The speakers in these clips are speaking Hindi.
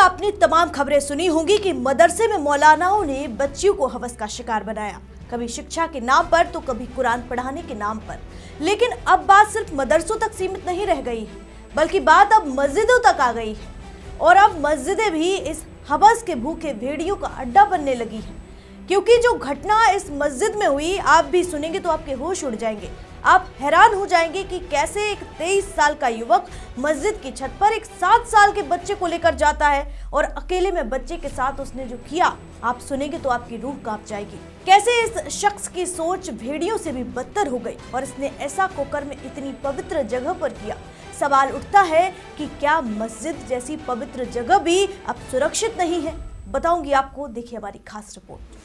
आपने तमाम खबरें सुनी होंगी कि मदरसे में मौलानाओं ने बच्चियों को हवस का शिकार बनाया, कभी शिक्षा के नाम पर तो कभी कुरान पढ़ाने के नाम पर। लेकिन अब बात सिर्फ मदरसों तक सीमित नहीं रह गई है, बल्कि बात अब मस्जिदों तक आ गई है। और अब मस्जिदें भी इस हवस के भूखे भेड़ियों का अड्डा बनने लगी हैं। क्योंकि जो घटना इस मस्जिद में हुई, आप भी सुनेंगे तो आपके होश उड़ जाएंगे। आप हैरान हो जाएंगे कि कैसे एक 23 साल का युवक मस्जिद की छत पर एक 7 साल के बच्चे को लेकर जाता है और अकेले में बच्चे के साथ उसने जो किया, आप सुनेंगे तो आपकी रूह कांप जाएगी। कैसे इस शख्स की सोच भेड़ियों से भी बदतर हो गई और इसने ऐसा कुकर्म इतनी पवित्र जगह पर किया। सवाल उठता है कि क्या मस्जिद जैसी पवित्र जगह भी अब सुरक्षित नहीं है? बताऊंगी आपको, देखिए हमारी खास रिपोर्ट।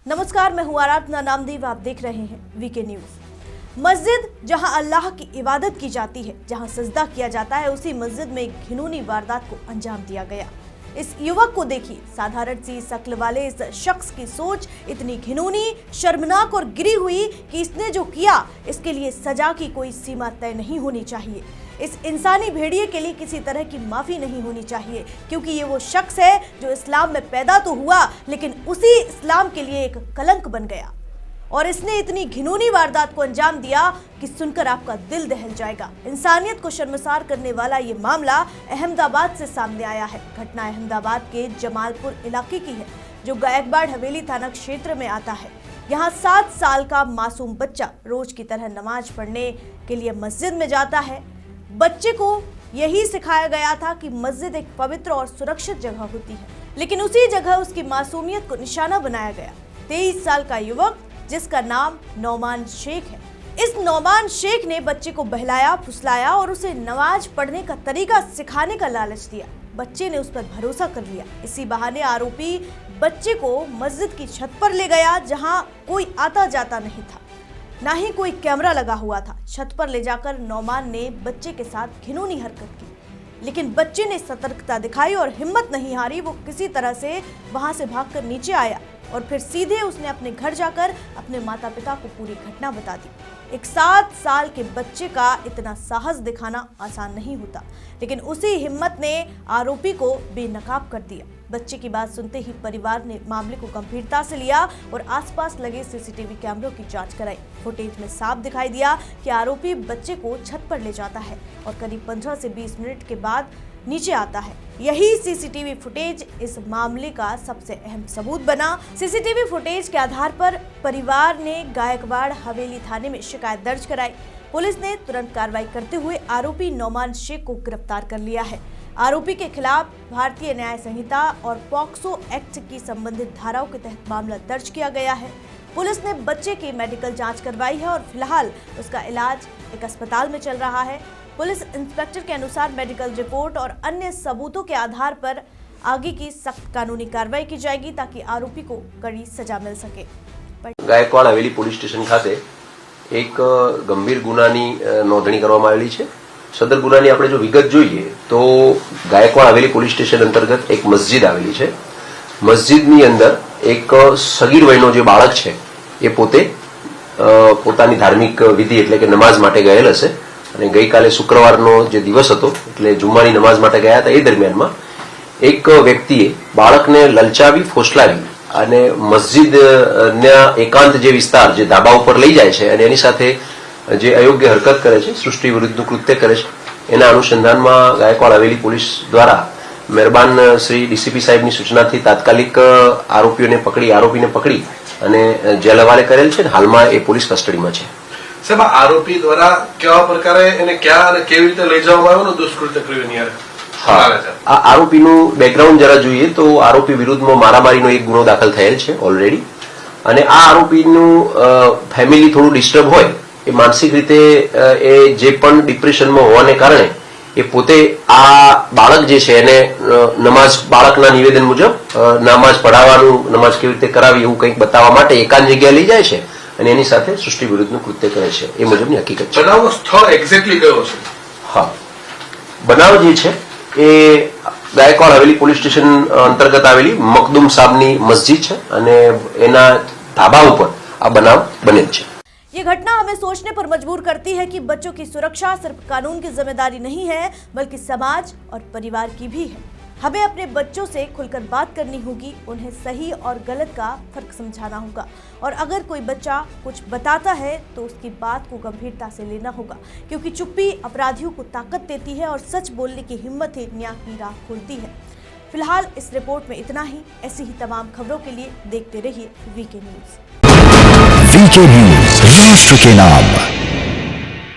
नमस्कार, मैं हूं आराधना नामदेव, आप देख रहे हैं वीके न्यूज। मस्जिद जहां अल्लाह की इबादत की जाती है, जहां सजदा किया जाता है, उसी मस्जिद में एक घिनौनी वारदात को अंजाम दिया गया। इस युवक को देखिए, साधारण सी शक्ल वाले इस शख्स की सोच इतनी घिनौनी, शर्मनाक और गिरी हुई कि इसने जो किया, इसके लिए सजा की कोई सीमा तय नहीं होनी चाहिए। इस इंसानी भेड़िए के लिए किसी तरह की माफी नहीं होनी चाहिए, क्योंकि ये वो शख्स है जो इस्लाम में पैदा तो हुआ, लेकिन उसी इस्लाम के लिए एक कलंक बन गया। और इसने इतनी घिनौनी वारदात को अंजाम दिया कि सुनकर आपका दिल दहल जाएगा। इंसानियत को शर्मसार करने वाला ये मामला अहमदाबाद से सामने आया है। घटना अहमदाबाद के जमालपुर इलाके की है, जो गायकवाड़ हवेली थाना क्षेत्र में आता है। यहाँ 7 साल का मासूम बच्चा रोज की तरह नमाज पढ़ने के लिए मस्जिद में जाता है। बच्चे को यही सिखाया गया था कि मस्जिद एक पवित्र और सुरक्षित जगह होती है, लेकिन उसी जगह उसकी मासूमियत को निशाना बनाया गया। 23 साल का युवक, जिसका नाम नौमान शेख है, इस नौमान शेख ने बच्चे को बहलाया, फुसलाया और उसे नमाज पढ़ने का तरीका सिखाने का लालच दिया। बच्चे ने उस पर भरोसा कर लिया। इसी बहाने आरोपी बच्चे को मस्जिद की छत पर ले गया, जहां कोई आता जाता नहीं था, ना ही कोई कैमरा लगा हुआ था। छत पर ले जाकर नौमान ने बच्चे के साथ घिनौनी हरकत की, लेकिन बच्चे ने सतर्कता दिखाई और हिम्मत नहीं हारी। वो किसी तरह से वहां से भागकर नीचे आया और फिर सीधे उसने अपने घर जाकर अपने माता पिता को पूरी घटना बता दी। एक 7 साल के बच्चे का इतना साहस दिखाना आसान नहीं होता, लेकिन उसी हिम्मत ने आरोपी को बेनकाब कर दिया। बच्चे की बात सुनते ही परिवार ने मामले को गंभीरता से लिया और आसपास लगे सीसीटीवी कैमरों की जांच कराई। फुटेज में साफ दिखाई दिया कि आरोपी बच्चे को छत पर ले जाता है और करीब 15 से 20 मिनट के बाद नीचे आता है। यही सीसीटीवी फुटेज इस मामले का सबसे अहम सबूत बना। सीसीटीवी फुटेज के आधार पर परिवार ने गायकवाड़ हवेली थाने में शिकायत दर्ज कराई। पुलिस ने तुरंत कार्रवाई करते हुए आरोपी नौमान शेख को गिरफ्तार कर लिया है। आरोपी के खिलाफ भारतीय न्याय संहिता और पॉक्सो एक्ट की संबंधित धाराओं के तहत मामला दर्ज किया गया है। पुलिस ने बच्चे की मेडिकल जांच करवाई है और फिलहाल उसका इलाज एक अस्पताल में चल रहा है। पुलिस इंस्पेक्टर के अनुसार मेडिकल रिपोर्ट और अन्य सबूतों के आधार पर आगे की सख्त कानूनी कार्रवाई की जाएगी, ताकि आरोपी को कड़ी सजा मिल सके। गायकवाड़ हवेली पोलीस स्टेशन खाते एक गंभीर गुनाની નોંધણી કરવામાં આવેલી છે। સદર ગુનાની આપણે જો વિગત જોઈએ તો ગાયકવાડ હવેલી પોલીસ સ્ટેશન અંતર્ગત એક મસ્જિદ આવેલી છે। મસ્જિદની અંદર એક સગીર વયનો જે બાળક છે એ પોતે પોતાની ધાર્મિક વિધિ એટલે કે નમાઝ માટે ગયેલ હશે અને ગઈકાલે શુક્રવારનો જે દિવસ હતો એટલે જુમ્માની નમાઝ માટે ગયા હતા। એ દરમિયાનમાં એક વ્યક્તિએ બાળકને લલચાવી, ફોસલાવી અને મસ્જિદના એકાંત જે વિસ્તાર જે ધાબા ઉપર લઈ જાય છે અને એની સાથે જે અયોગ્ય હરકત કરે છે, સૃષ્ટિ વિરુદ્ધનું કૃત્ય કરે છે, એના અનુસંધાનમાં ગાયકવાડ હવેલી પોલીસ દ્વારા મહેરબાન શ્રી ડીસીપી સાહેબની સૂચનાથી તાત્કાલિક આરોપીને પકડી અને જેલ હવાલે કરેલ છે। હાલમાં એ પોલીસ કસ્ટડીમાં છે। સાહેબ, આરોપી દ્વારા કેવા પ્રકારે એને ક્યાં અને કેવી રીતે લઈ જવામાં આવ્યો દુષ્કૃત્ય કર્યું યાર? હા, આ આરોપીનું બેકગ્રાઉન્ડ જરા જોઈએ તો આરોપી વિરુદ્ધમાં મારામારીનો એક ગુનો દાખલ થયેલ છે ઓલરેડી, અને આ આરોપીનું ફેમિલી થોડું ડિસ્ટર્બ હોય, એ માનસિક રીતે એ જે પણ ડિપ્રેશનમાં હોવાને કારણે એ પોતે આ બાળક જે છે એને નમાઝ, બાળકના નિવેદન મુજબ નમાઝ પઢાવવાનું, નમાઝ કેવી રીતે કરાવી એવું કંઈક બતાવવા માટે એકાંત જગ્યાએ લઈ જાય છે અને એની સાથે સૃષ્ટિ વિરુદ્ધનું કૃત્ય કરે છે। એ મુજબની હકીકત છે। બનાવનું સ્થળ એક્ઝેક્ટલી કયો છે? હા, બનાવ જે છે એ ગાયકવાડ હવેલી પોલીસ સ્ટેશન અંતર્ગત આવેલી મખદુમ સાહેબની મસ્જિદ છે અને એના ધાબા ઉપર આ બનાવ બનેલ છે. ये घटना हमें सोचने पर मजबूर करती है कि बच्चों की सुरक्षा सिर्फ कानून की जिम्मेदारी नहीं है बल्कि समाज और परिवार की भी है. हमें अपने बच्चों से खुलकर बात करनी होगी, उन्हें सही और गलत का फर्क समझाना होगा और अगर कोई बच्चा कुछ बताता है तो उसकी बात को गंभीरता से लेना होगा, क्योंकि चुप्पी अपराधियों को ताकत देती है और सच बोलने की हिम्मत ही न्याय की राह खोलती है. फिलहाल इस रिपोर्ट में इतना ही. ऐसी ही तमाम खबरों के लिए देखते रहिए वीके न्यूज. वीके न्यूज, राष्ट्र के नाम.